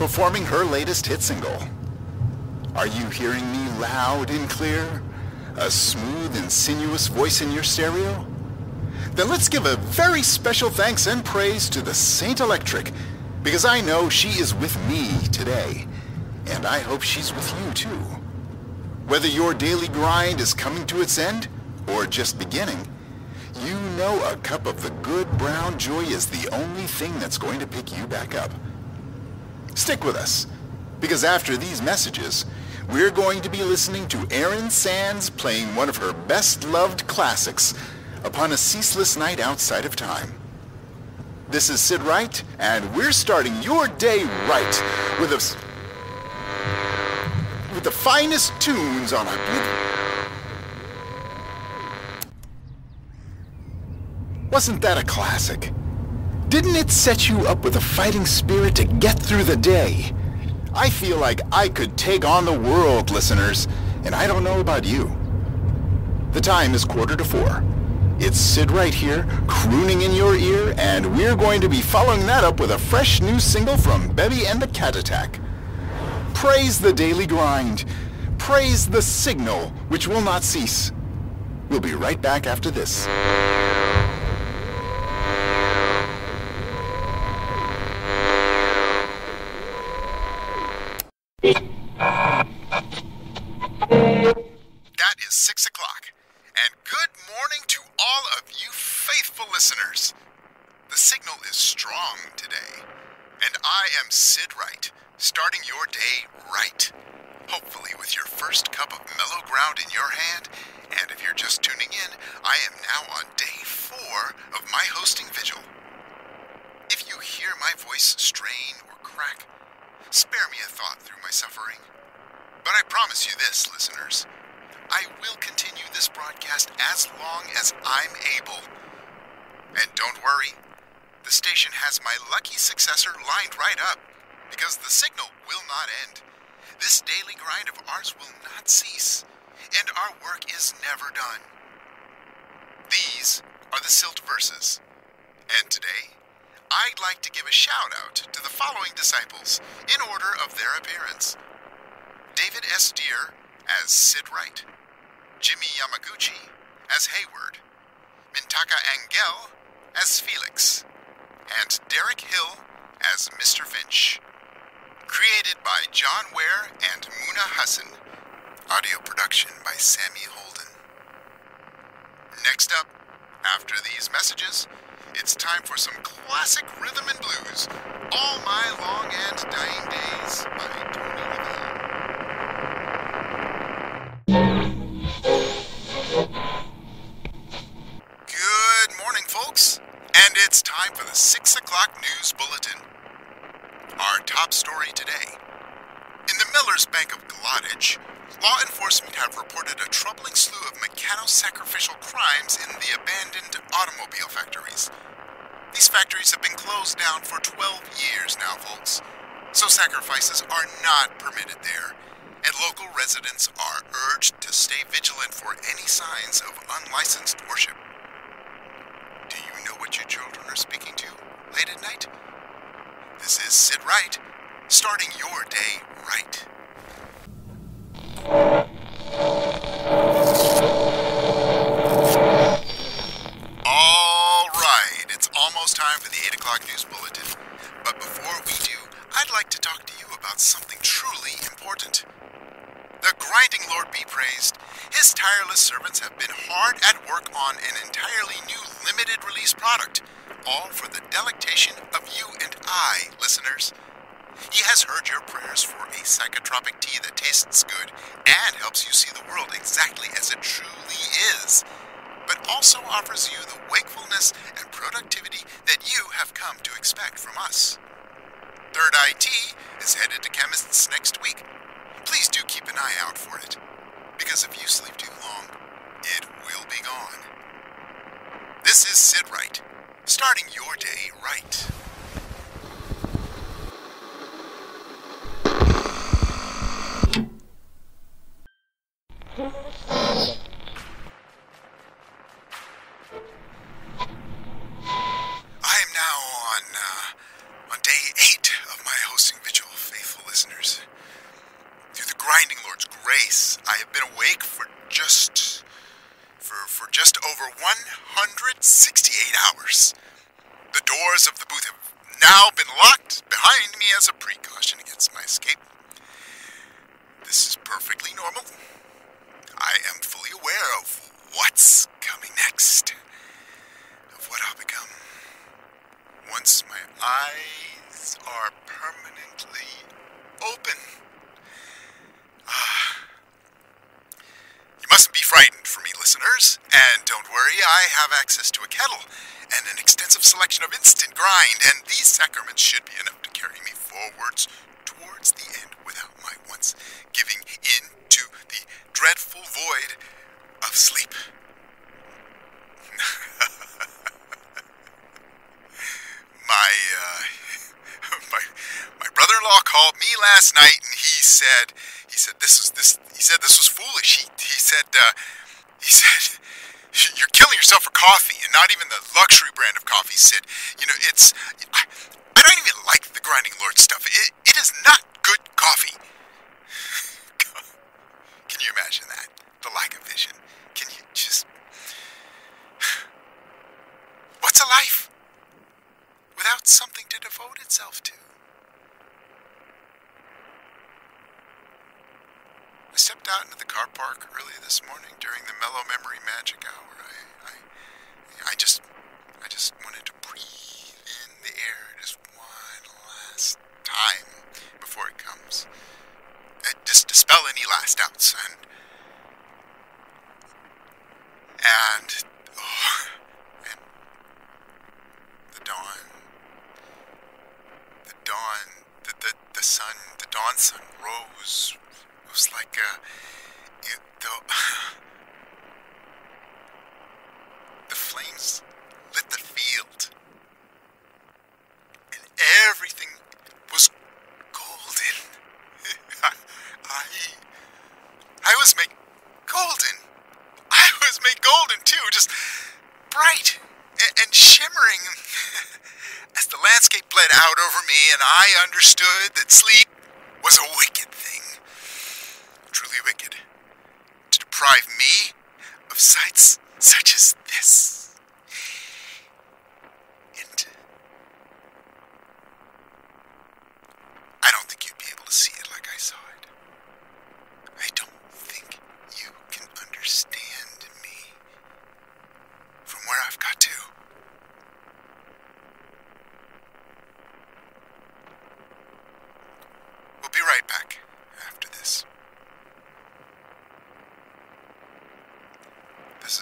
performing her latest hit single. Are you hearing me loud and clear? A smooth and sinuous voice in your stereo? Then let's give a very special thanks and praise to the Saint Electric, because I know she is with me today, and I hope she's with you too. Whether your daily grind is coming to its end, or just beginning, you know a cup of the good brown joy is the only thing that's going to pick you back up. Stick with us, because after these messages, we're going to be listening to Erin Sands playing one of her best-loved classics upon a ceaseless night outside of time. This is Sid Wright, and we're starting your day right with the finest tunes on a beautiful... Wasn't that a classic? Didn't it set you up with a fighting spirit to get through the day? I feel like I could take on the world, listeners, and I don't know about you. The time is 3:45. It's Sid Wright here, crooning in your ear, and we're going to be following that up with a fresh new single from Bebby and the Cat Attack. Praise the daily grind. Praise the signal, which will not cease. We'll be right back after this. That is 6 o'clock, and good morning to all of you faithful listeners. The signal is strong today, and I am Sid Wright, starting your day right. Hopefully with your first cup of mellow ground in your hand, and if you're just tuning in, I am now on day 4 of my hosting vigil. If you hear my voice strain or crack, spare me a thought through my suffering. But I promise you this, listeners, I will continue this broadcast as long as I'm able. And don't worry, the station has my lucky successor lined right up, because the signal will not end. This daily grind of ours will not cease, and our work is never done. These are the Silt verses, and today, I'd like to give a shout-out to the following disciples in order of their appearance. David S. Deere as Sid Wright, Jimmy Yamaguchi as Hayward, Mintaka Angel as Felix, and Derek Hill as Mr. Finch. Created by John Ware and Muna Hassan. Audio production by Sammy Holden. Next up, after these messages, it's time for some classic rhythm and blues, All My Long and Dying Days by Tony Rivera. Good morning, folks, and it's time for the 6 o'clock news bulletin. Our top story today. In the Miller's Bank of Glottage, law enforcement have reported a troubling slew of mechano-sacrificial crimes in the abandoned automobile factories. These factories have been closed down for 12 years now, folks, so sacrifices are not permitted there, and local residents are urged to stay vigilant for any signs of unlicensed worship. Do you know what your children are speaking to late at night? This is Sid Wright, starting your day right. All right, it's almost time for the 8 o'clock news bulletin. But before we do, I'd like to talk to you about something truly important. The grinding Lord be praised. His tireless servants have been hard at work on an entirely new limited release product, all for the delectation of you and I, listeners. He has heard your prayers for a psychotropic tea that tastes good and helps you see the world exactly as it truly is, but also offers you the wakefulness and productivity that you have come to expect from us. Third Eye Tea is headed to chemists next week. Please do keep an eye out for it, because if you sleep too long, it will be gone. This is Sid Wright, starting your day right. I am now on day 8 of my hosting vigil, faithful 168 hours. The doors of the booth have now been locked behind me as a precaution against my escape. This is perfectly normal. I am fully aware of what's coming next, of what I'll become. Once my eyes are permanently open. You mustn't be frightened for me, listeners. And don't worry, I have access to a kettle and an extensive selection of instant grind, and these sacraments should be enough to carry me forwards towards the end without my once giving in to the dreadful void of sleep. My brother-in-law called me last night, and he said this was foolish. He said you're killing yourself for coffee, and not even the luxury brand of coffee, Sid. You know, I don't even like the Grinding Lord stuff. It is not good coffee. Can you imagine that? The lack of vision. Can you just... What's a life without something to devote itself to? I stepped out into the car park early this morning during the mellow memory magic hour. I just wanted to breathe in the air just one last time before it comes. Just dispel any last doubts and the dawn sun rose. It was like the flames lit the field, and everything was golden. I was made golden. I was made golden too, just bright and shimmering as the landscape bled out over me, and I understood that sleep was a wicked thing. Truly wicked. To deprive me of sights such as this. And I don't think you'd be able to see it like I saw it. I don't think you can understand me from where I've got to. We'll be right back after this. These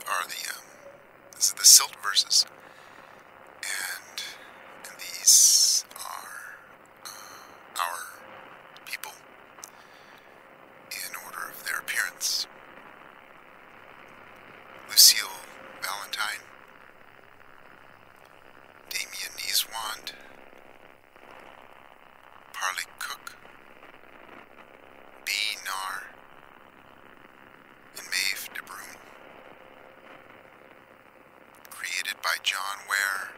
are the Silt verses, and these are our people in order of their appearance. Lucille Valentine, Damien Nieswand, Parley Cook, B. Nar, and Maeve de Bruyne. Created by John Ware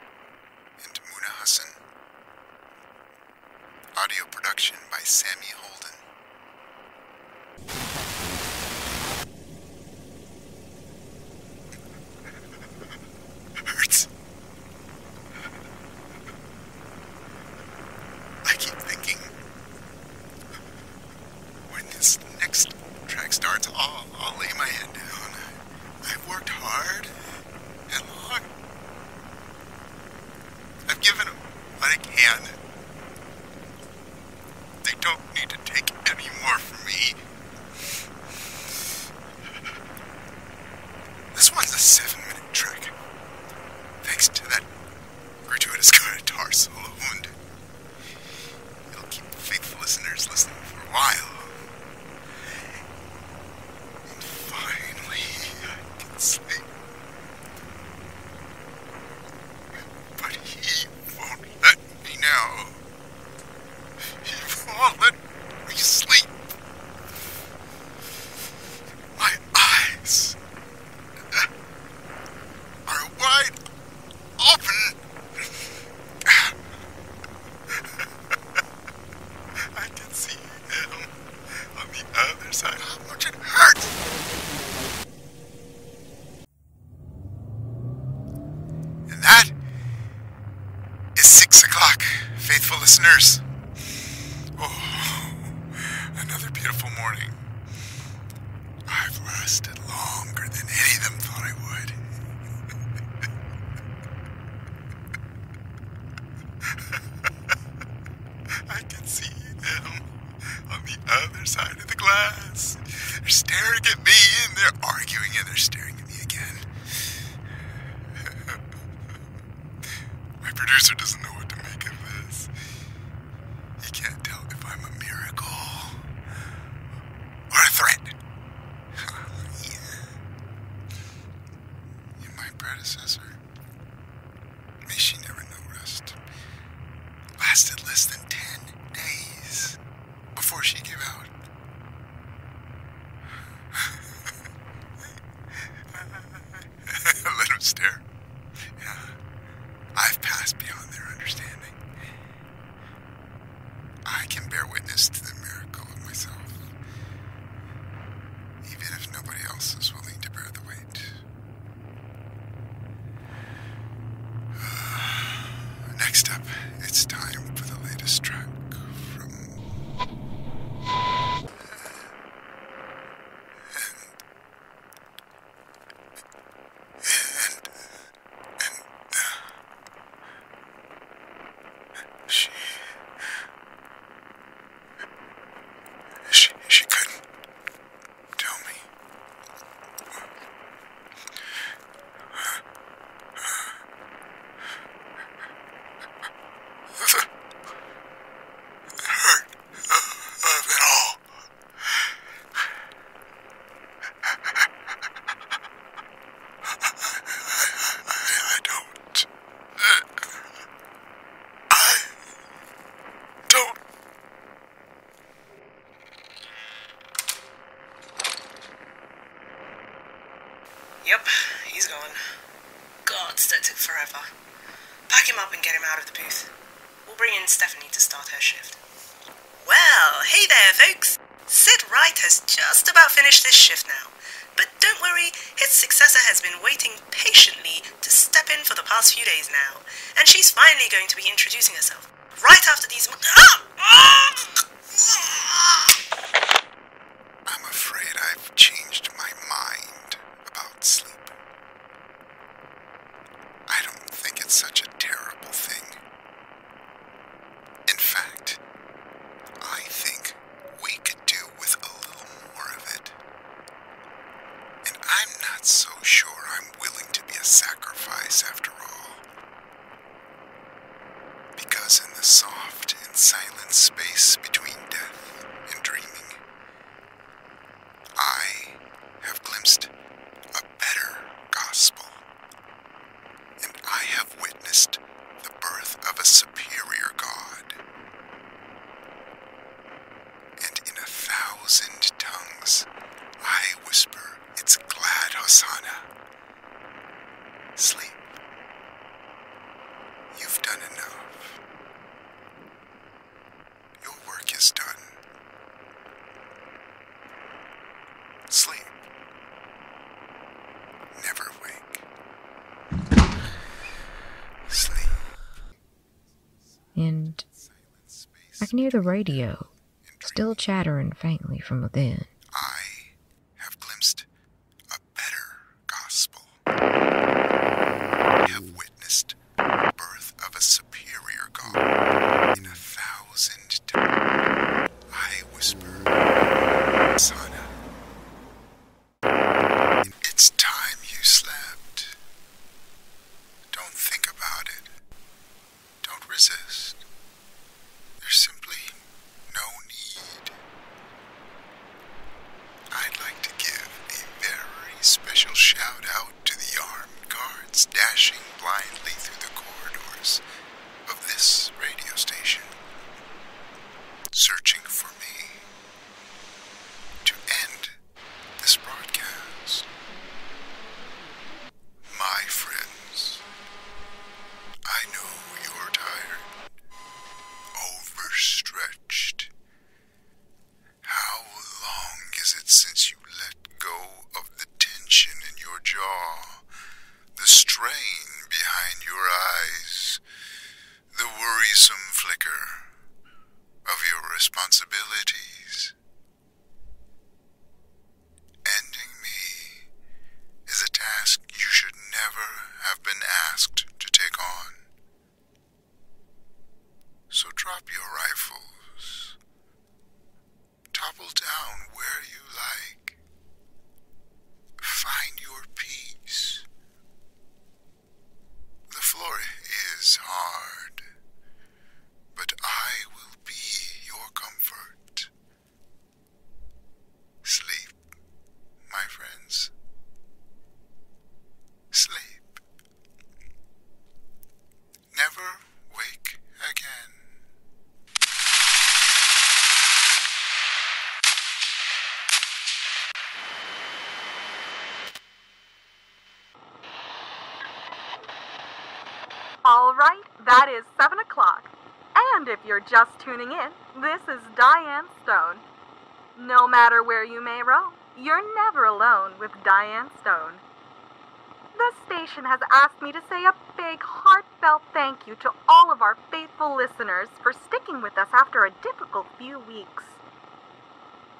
and Muna Hassan. Audio production by Sammy Holden. Hurts. I keep thinking, when this next track starts, I'll lay my head down. I've worked hard and long. I've given them what I can. They don't need to take any more from me. This one's a 7-minute track. Thanks to that gratuitous guitar solo, and it'll keep faithful listeners listening for a while. And finally, I can sleep. But he won't let me now. He won't let me sleep. My eyes. o'clock, faithful listeners. Oh, another beautiful morning. I've lasted longer than any of them thought I would. I can see them on the other side of the glass. They're staring at me, and they're arguing, and they're staring at me again. My producer doesn't know what to make of this. He can't tell if I'm a miracle or a threat. Yeah. And my predecessor, may she never know rest, lasted less than 10 days before she gave out. Let him stare. Yeah. I've passed beyond their understanding. I can bear witness to the miracle of myself, even if nobody else is willing to bear the weight. Next up, it's time for the latest track from... She couldn't tell me. The hurt of it all. I don't. I don't. Yep, he's gone. Gods, that took forever. Pack him up and get him out of the booth. We'll bring in Stephanie to start her shift. Well, hey there, folks. Sid Wright has just about finished this shift now. But don't worry, his successor has been waiting patiently to step in for the past few days now. And she's finally going to be introducing herself. Right after these... I'm afraid I've changed my mind about sleep. I don't think it's such a terrible thing. In fact, I think we could do with a little more of it. And I'm not so sure I'm willing to be a sacrifice after all. Because in the soft and silent space between death and dreaming, I have glimpsed a better gospel, and I have witnessed the birth of a superior God. And in 1,000 tongues, I whisper its glad hosanna. Sleep. You've done enough. Your work is done. Sleep. Never wake. Sleep. And I can hear the radio, still chattering faintly from within. I have glimpsed a better gospel. I have witnessed the birth of a superior God. In 1,000 tongues, I whisper, Sana. It's time you slept. Don't think about it. Don't resist. There's simply no need. I'd like to give a very special shout out to the armed guards dashing blindly through the corridors of this radio station, searching for me to end this broadcast. My friends, I know you're tired, overstretched. How long is it since you let go of the tension in your jaw, the strain behind your eyes, the worry All right, that is 7 o'clock. And if you're just tuning in, this is Diane Stone. No matter where you may roam, you're never alone with Diane Stone. The station has asked me to say a big, heartfelt thank you to all of our faithful listeners for sticking with us after a difficult few weeks.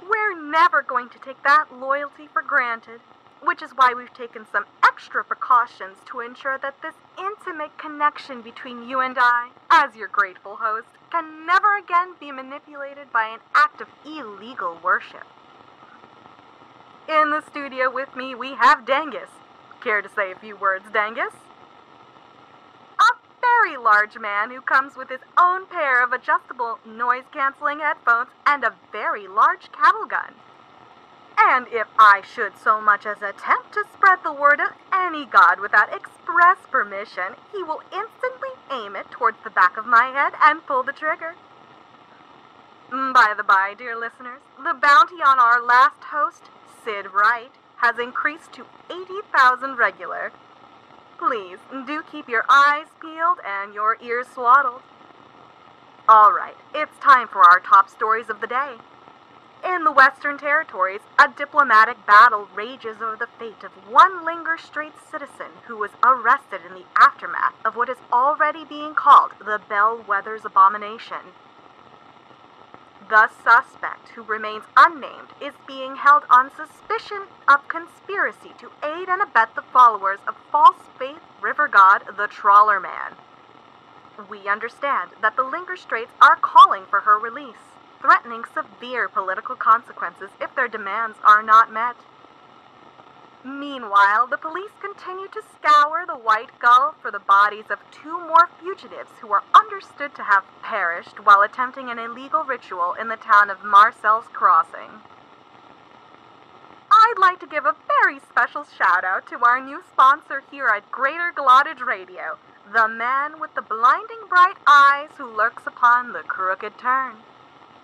We're never going to take that loyalty for granted, which is why we've taken some extra precautions to ensure that this intimate connection between you and I, as your grateful host, can never again be manipulated by an act of illegal worship. In the studio with me, we have Dangus. Care to say a few words, Dangus? A very large man who comes with his own pair of adjustable noise-canceling headphones and a very large cattle gun. And if I should so much as attempt to spread the word of any god without express permission, he will instantly aim it towards the back of my head and pull the trigger. By the by, dear listeners, the bounty on our last host, Sid Wright, has increased to 80,000 regular. Please, do keep your eyes peeled and your ears swaddled. All right, it's time for our top stories of the day. In the Western Territories, a diplomatic battle rages over the fate of one Linger Straits citizen who was arrested in the aftermath of what is already being called the Bellwether's Abomination. The suspect, who remains unnamed, is being held on suspicion of conspiracy to aid and abet the followers of false faith river god, the Trawler Man. We understand that the Linger Straits are calling for her release, threatening severe political consequences if their demands are not met. Meanwhile, the police continue to scour the White Gull for the bodies of 2 more fugitives who are understood to have perished while attempting an illegal ritual in the town of Marcel's Crossing. I'd like to give a very special shout-out to our new sponsor here at Greater Glottage Radio, the man with the blinding bright eyes who lurks upon the crooked turn.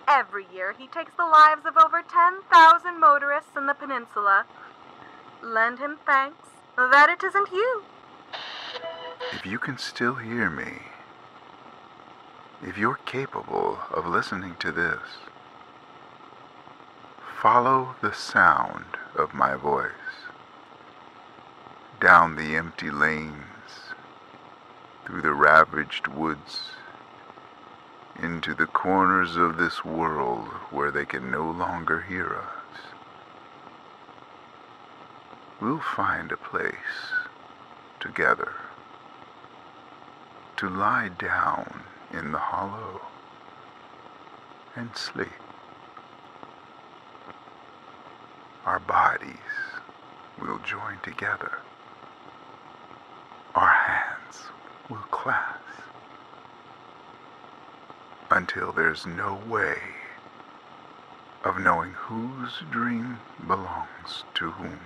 Every year, he takes the lives of over 10,000 motorists in the peninsula. Lend him thanks that it isn't you. If you can still hear me, if you're capable of listening to this, follow the sound of my voice down the empty lanes, through the ravaged woods, into the corners of this world where they can no longer hear us. We'll find a place together to lie down in the hollow and sleep. Our bodies will join together. Our hands will clasp until there's no way of knowing whose dream belongs to whom.